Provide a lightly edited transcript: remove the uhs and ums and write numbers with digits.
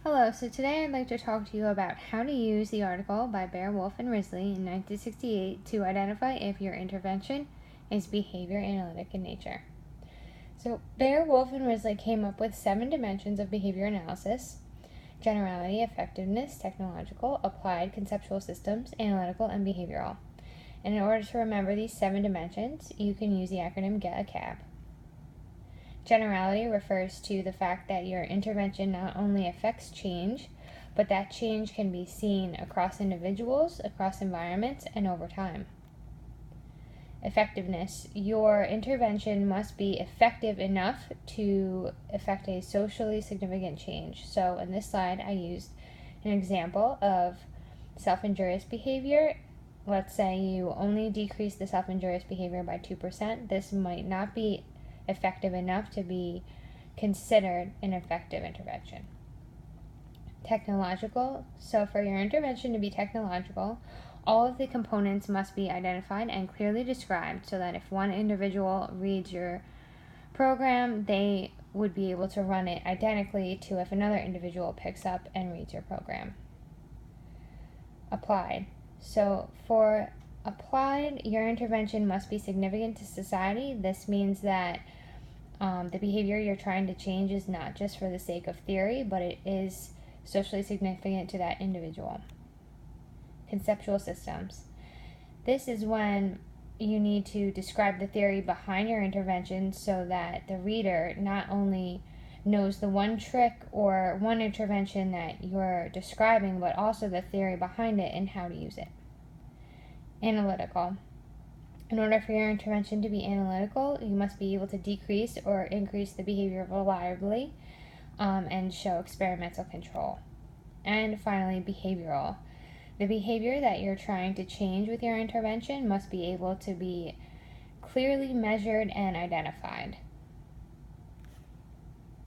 Hello, so today I'd like to talk to you about how to use the article by Bear-Wolf and Risley in 1968 to identify if your intervention is behavior analytic in nature. So Bear-Wolf and Risley came up with 7 dimensions of behavior analysis: generality, effectiveness, technological, applied, conceptual systems, analytical, and behavioral. And in order to remember these 7 dimensions, you can use the acronym GET a CAB. Generality refers to the fact that your intervention not only affects change, but that change can be seen across individuals, across environments, and over time. Effectiveness. Your intervention must be effective enough to affect a socially significant change. So in this slide, I used an example of self-injurious behavior. Let's say you only decrease the self-injurious behavior by 2%. This might not be effective enough to be considered an effective intervention. Technological. So for your intervention to be technological, all of the components must be identified and clearly described so that if one individual reads your program, they would be able to run it identically to if another individual picks up and reads your program. Applied. So for applied, your intervention must be significant to society. This means that the behavior you're trying to change is not just for the sake of theory, but it is socially significant to that individual. Conceptual systems. This is when you need to describe the theory behind your intervention so that the reader not only knows the one trick or one intervention that you're describing, but also the theory behind it and how to use it. Analytical. In order for your intervention to be analytical, you must be able to decrease or increase the behavior reliably and show experimental control. And finally, behavioral. The behavior that you're trying to change with your intervention must be able to be clearly measured and identified.